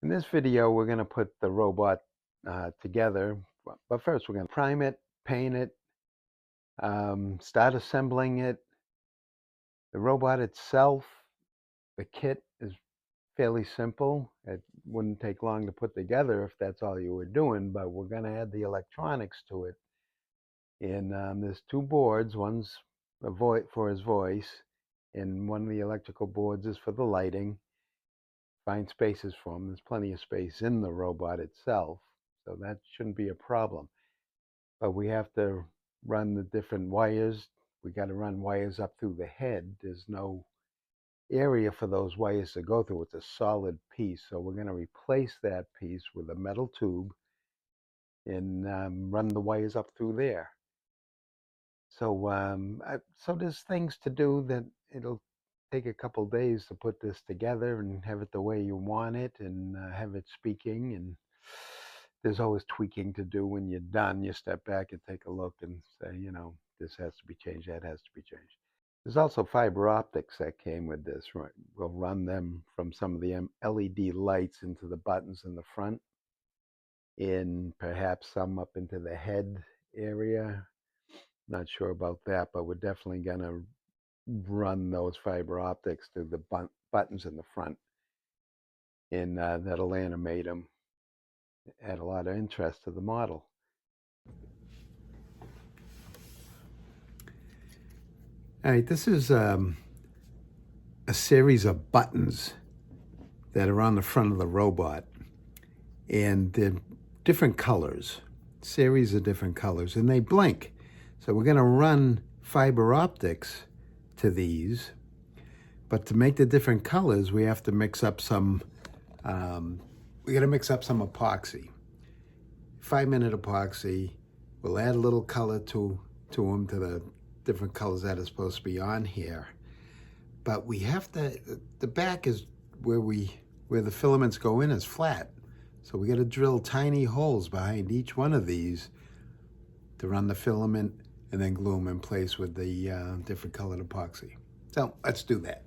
In this video, we're going to put the robot together, but first we're going to prime it, paint it, start assembling it. The robot itself, the kit is fairly simple. It wouldn't take long to put together if that's all you were doing, but we're going to add the electronics to it. And there's two boards. One's for his voice, and one of the electrical boards is for the lighting. Find spaces for them. There's plenty of space in the robot itself, so that shouldn't be a problem. But we have to run the different wires. We got to run wires up through the head. There's no area for those wires to go through. It's a solid piece, so we're going to replace that piece with a metal tube and run the wires up through there. So there's things to do that it'll take a couple days to put this together and have it the way you want it and have it speaking. And there's always tweaking to do. When you're done, you step back and take a look and say, this has to be changed, that has to be changed. There's also fiber optics that came with this. Right? We'll run them from some of the LED lights into the buttons in the front, and perhaps some up into the head area. Not sure about that, but we're definitely going to run those fiber optics to the buttons in the front, and that'll animate them, add a lot of interest to the model. All right, this is a series of buttons that are on the front of the robot, and they're different colors, series of different colors, and they blink. So we're going to run fiber optics to these, but to make the different colors, we have to mix up some, we got to mix up some epoxy. 5-minute epoxy. We'll add a little color to them, to the different colors that are supposed to be on here. But we have to, the back is where the filaments go in is flat. So we got to drill tiny holes behind each one of these to run the filament and then glue them in place with the different colored epoxy. So let's do that.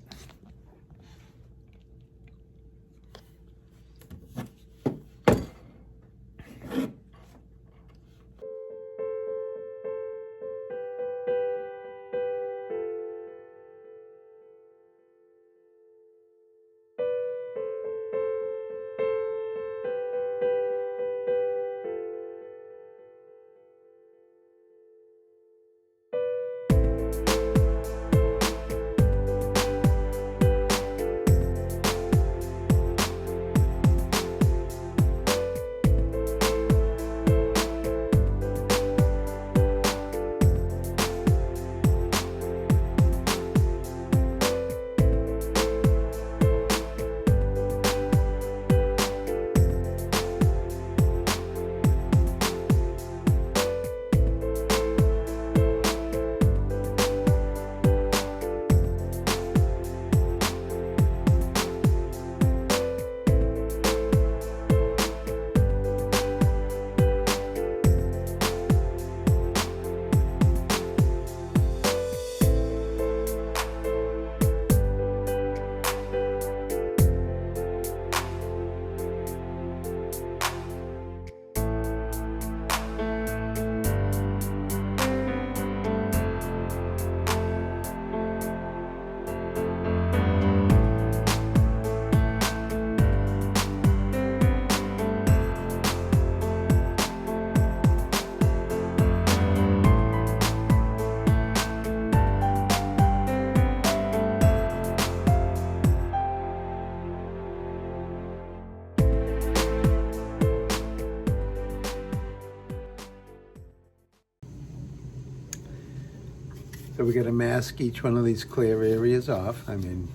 So we got to mask each one of these clear areas off. I mean,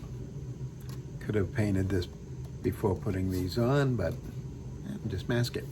could have painted this before putting these on, but just mask it.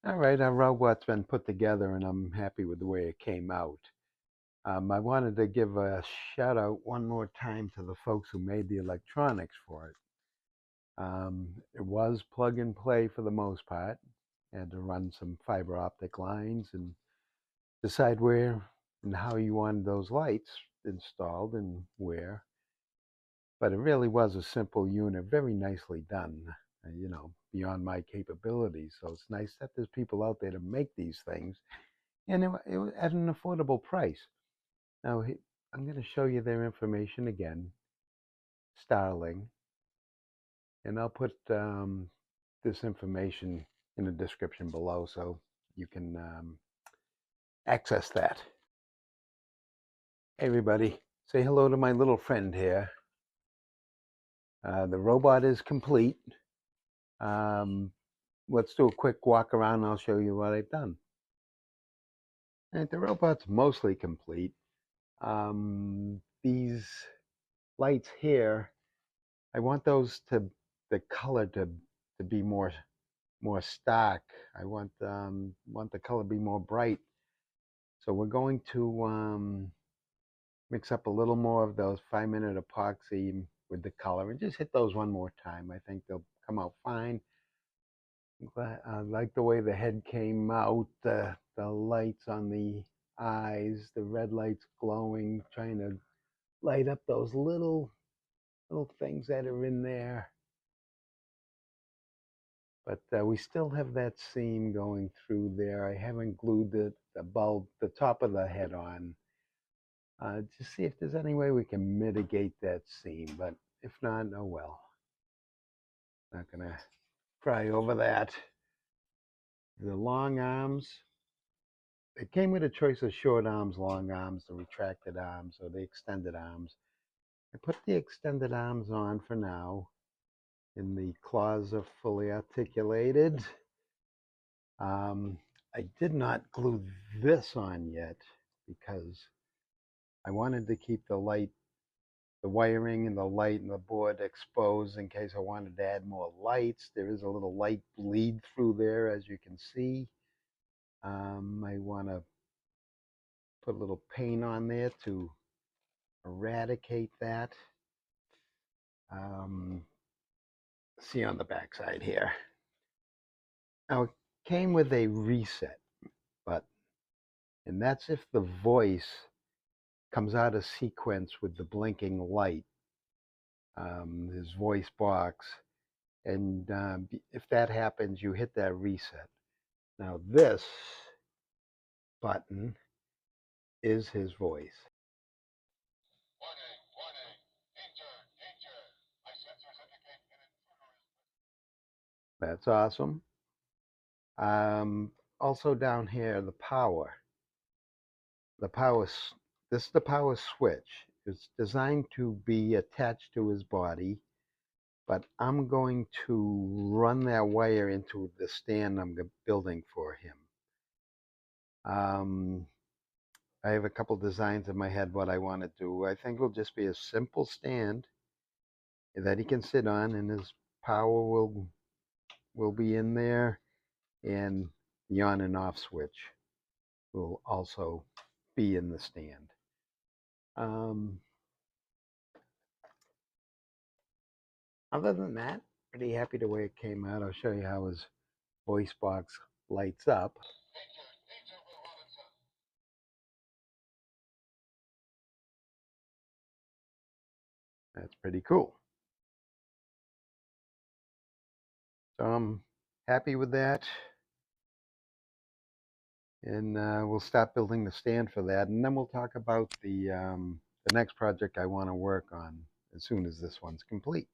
All right, our robot's been put together and I'm happy with the way it came out. I wanted to give a shout out one more time to the folks who made the electronics for it. It was plug and play for the most part. I had to run some fiber optic lines and decide where and how you wanted those lights installed and where. But it really was a simple unit, very nicely done, beyond my capabilities. So it's nice that there's people out there to make these things, and it was at an affordable price. Now, I'm going to show you their information again, Starling, and I'll put this information in the description below so you can access that. Hey, everybody, say hello to my little friend here. The robot is complete. Let's do a quick walk around and I'll show you what I've done. And the robot's mostly complete. These lights here, I want those the color to be more stark. I want the color to be more bright. So we're going to mix up a little more of those 5-minute epoxy with the color and just hit those one more time. I think they'll come out fine. I like the way the head came out, the lights on the eyes, the red lights glowing, trying to light up those little things that are in there. But we still have that seam going through there. I haven't glued the bulb, the top of the head on. To see if there's any way we can mitigate that seam, but if not, oh well. Not gonna cry over that. The long arms, it came with a choice of short arms, long arms, the retracted arms, or the extended arms. I put the extended arms on for now, and the claws are fully articulated. I did not glue this on yet because I wanted to keep the wiring and the light and the board exposed in case I wanted to add more lights. There is a little light bleed through there, as you can see. I want to put a little paint on there to eradicate that. See on the back side here. Now, it came with a reset button, and that's if the voice comes out of sequence with the blinking light, his voice box. And if that happens, you hit that reset. Now, this button is his voice. Warning, danger. My sensors indicate an intruder. That's awesome. Also down here, the power. This is the power switch. It's designed to be attached to his body, but I'm going to run that wire into the stand I'm building for him. I have a couple designs in my head what I want to do. I think it'll just be a simple stand that he can sit on, and his power will be in there, and the on and off switch will also be in the stand. Other than that, pretty happy the way it came out. I'll show you how his voice box lights up. That's pretty cool. So I'm happy with that. And we'll stop building the stand for that. And then we'll talk about the next project I want to work on as soon as this one's complete.